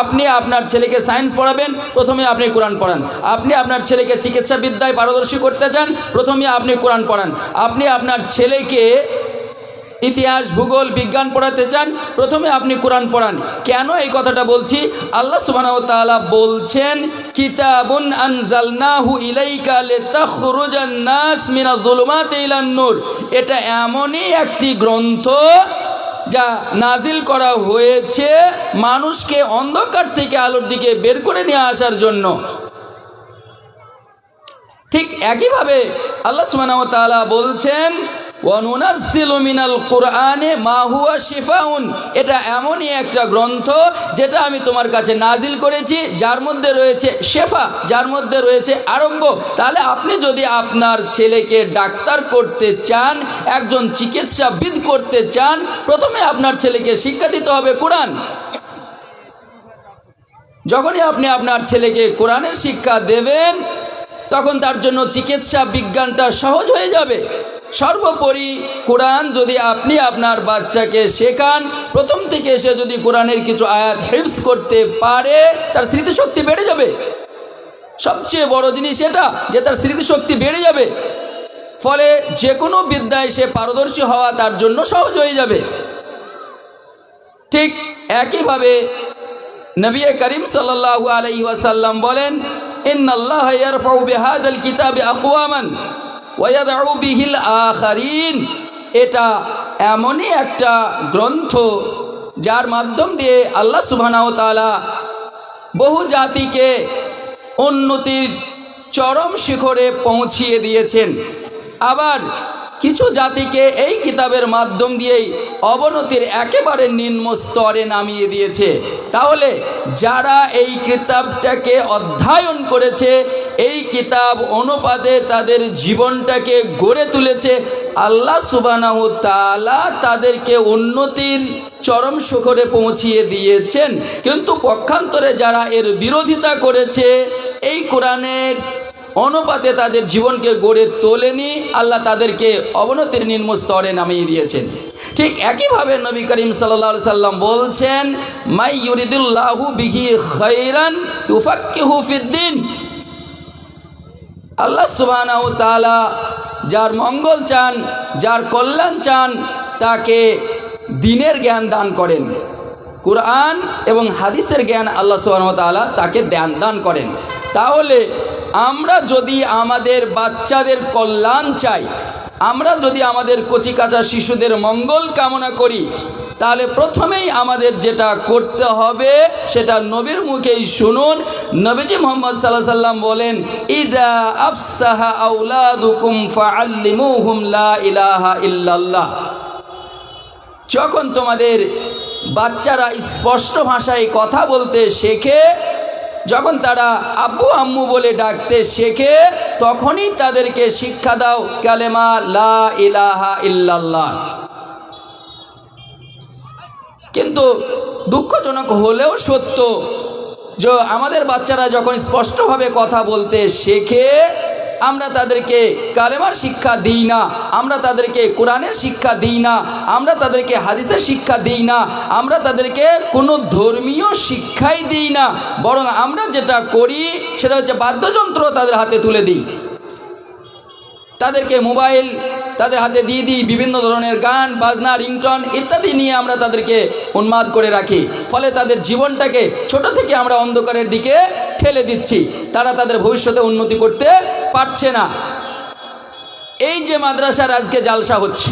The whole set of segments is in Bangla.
আপনি আপনার ছেলেকে সায়েন্স পড়াবেন, প্রথমে আপনি কোরআন পড়ান। আপনি আপনার ছেলেকে চিকিৎসা বিদ্যায় পারদর্শী করতে চান, প্রথমে আপনি কোরআন পড়ান। আপনি আপনার ছেলেকে ইতিহাস, ভূগোল, বিজ্ঞান পড়াতে চান, প্রথমে আপনি কোরআন পড়ান। কেন এই কথাটা বলছি? আল্লাহ সুবহানাহু ওয়া তাআলা বলছেন, কিতাবুন আনজালনাহু ইলাইকা লিতাখরুজান নাস মিনাজ যুলুমাতি ইলান নূর। এটা এমনই একটি গ্রন্থ যা নাজিল করা হয়েছে মানুষকে অন্ধকার থেকে আলোর দিকে বের করে নিয়ে আসার জন্য। ঠিক একইভাবে আল্লাহ সুবহানাহু ওয়া তাআলা বলছেন, ওয়ানুনাজ্জিলু মিনাল কুরআনে মা হুয়া শিফাউন। এটা এমনই একটা গ্রন্থ যেটা আমি তোমার কাছে নাজিল করেছি, যার মধ্যে রয়েছে শেফা, যার মধ্যে রয়েছে আরোগ্য। তাহলে আপনি যদি আপনার ছেলেকে ডাক্তার করতে চান, একজন চিকিৎসাবিদ করতে চান, প্রথমে আপনার ছেলেকে শিক্ষা দিতে হবে কোরআন। যখনই আপনি আপনার ছেলেকে কোরআনের শিক্ষা দেবেন, তখন তার জন্য চিকিৎসা বিজ্ঞানটা সহজ হয়ে যাবে। সর্বোপরি কোরআন যদি আপনি আপনার বাচ্চাকে শেখান, প্রথম থেকে এসে যদি কোরআনের কিছু আয়াত হিফজ করতে পারে, তার স্মৃতিশক্তি বেড়ে যাবে। সবচেয়ে বড় জিনিস এটা যে তার স্মৃতিশক্তি বেড়ে যাবে, ফলে যে কোনো বিদ্যায় সে পারদর্শী হওয়া তার জন্য সহজ হয়ে যাবে। ঠিক একইভাবে নবী করিম সাল্লাল্লাহু আলাইহি ওয়াসাল্লাম বলেন, ইন্নাল্লাহা ইয়ারফাউ বিহাযাল কিতাবি আকওয়ামান ওয়া ইয়াদউ বিহিল আখারিন। এটা এমনই একটা গ্রন্থ যার মাধ্যম দিয়ে আল্লাহ সুবহানাহু ওয়া তাআলা বহু জাতিকে উন্নতির চরম শিখরে পৌঁছিয়ে দিয়েছেন, আবার কিছু জাতিকে এই কিতাবের মাধ্যম দিয়েই অবনতির একেবারে নিম্ন স্তরে নামিয়ে দিয়েছে। তাহলে যারা এই কিতাবটাকে অধ্যয়ন করেছে, এই কিতাব অনুপাতে তাদের জীবনটাকে গড়ে তুলেছে, আল্লাহ সুবহানাহু ওয়া তাআলা তাদেরকে উন্নতির চরম শিখরে পৌঁছিয়ে দিয়েছেন। কিন্তু পক্ষান্তরে যারা এর বিরোধিতা করেছে, এই কোরআনের অনুপাতে তাদের জীবনকে গড়ে তোলেনি, আল্লাহ তাদেরকে অবনতির নিম্ন স্তরে নামিয়ে দিয়েছেন। ঠিক একইভাবে নবী করিম সাল্লাল্লাহু আলাইহি সাল্লাম বলছেন, মাই ইউরিদুল্লাহু বিহি খায়রান ইউফাক্কিহু ফিদ্দিন। আল্লাহ সুবহানাহু ওয়া তাআলা যার মঙ্গল চান, যার কল্যাণ চান, তাকে দ্বীনের জ্ঞান দান করেন। কুরআন এবং হাদিসের জ্ঞান আল্লাহ সুবহানাহু ওয়া তাআলা তাকে দান করেন। তাহলে আমরা যদি আমাদের বাচ্চাদের কল্যাণ চাই, আমরা যদি আমাদের কচিকাঁচা শিশুদের মঙ্গল কামনা করি, তাহলে প্রথমেই আমাদের যেটা করতে হবে সেটা নবীর মুখেই শুনুন। নবীজি মুহাম্মদ সাল্লাল্লাহু আলাইহি সাল্লাম বলেন, ইযা আফসাহা আওলাদুকুম ফাআল্লিমুহুম লা ইলাহা ইল্লাল্লাহ। যখন তোমাদের বাচ্চারা স্পষ্ট ভাষায় কথা বলতে শেখে, যখন তারা আব্বু আম্মু বলে ডাকতে শেখে, তখনই তাদেরকে শিক্ষা দাও কালেমা লা ইলাহা ইল্লাল্লাহ। কিন্তু দুঃখজনক হলেও সত্য যে আমাদের বাচ্চারা যখন স্পষ্টভাবে কথা বলতে শেখে, আমরা তাদেরকে কালেমার শিক্ষা দিই না, আমরা তাদেরকে কোরআনের শিক্ষা দিই না, আমরা তাদেরকে হাদিসের শিক্ষা দিই না, আমরা তাদেরকে কোনো ধর্মীয় শিক্ষাই দিই না। বরং আমরা যেটা করি সেটা হচ্ছে বাদ্যযন্ত্র তাদের হাতে তুলে দিই, তাদেরকে মোবাইল তাদের হাতে দিয়ে দিই, বিভিন্ন ধরনের গান বাজনা, রিংটন ইত্যাদি নিয়ে আমরা তাদেরকে উন্মাদ করে রাখি। ফলে তাদের জীবনটাকে ছোট থেকে আমরা অন্ধকারের দিকে ঠেলে দিচ্ছি, তারা তাদের ভবিষ্যতে উন্নতি করতে পারছে না। এই যে মাদ্রাসার আজকে জালসা হচ্ছে,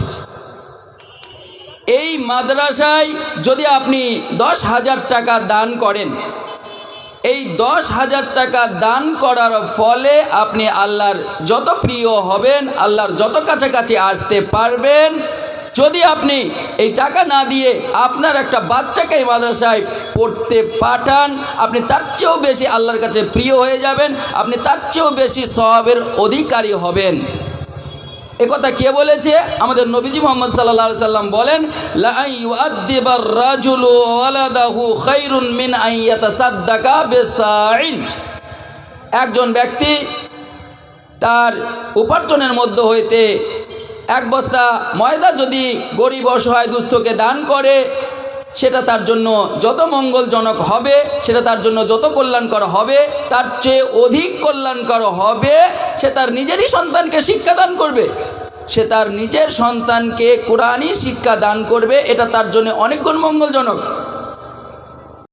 এই মাদ্রাসায় যদি আপনি 10,000 টাকা দান করেন, এই 10,000 টাকা দান করার ফলে আপনি আল্লাহর যত প্রিয় হবেন, আল্লাহর যত কাছাকাছি আসতে পারবেন। যদি আপনি এই টাকা না দিয়ে আপনার একটা বাচ্চাকে এই মাদ্রাসায় পড়তে পাঠান, আপনি তার চেয়েও বেশি আল্লাহর কাছে প্রিয় হয়ে যাবেন, আপনি তার চেয়েও বেশি সওয়াবের অধিকারী হবেন। একথা কে বলেছে? আমাদের নবীজি মুহাম্মদ সাল্লাল্লাহু আলাইহি সাল্লাম বলেন, লা ইউআদ্দিবার রাজুলু ওয়ালাদাহু খায়রুন মিন আন ইয়াতাসাদ্দাকা বিসাইন। একজন ব্যক্তি তার উপার্জনের মধ্য হইতে এক বস্তা ময়দা যদি গরিব অসহায় দুস্থকে দান করে, সেটা তার জন্য যত মঙ্গলজনক হবে, সেটা তার জন্য যত কল্যাণকর হবে, তার চেয়ে অধিক কল্যাণকর হবে সে তার নিজেরই সন্তানকে শিক্ষা দান করবে। সে তার নিজের সন্তানকে কোরআনই শিক্ষা দান করবে, এটা তার জন্য অনেক গুণ মঙ্গলজনক।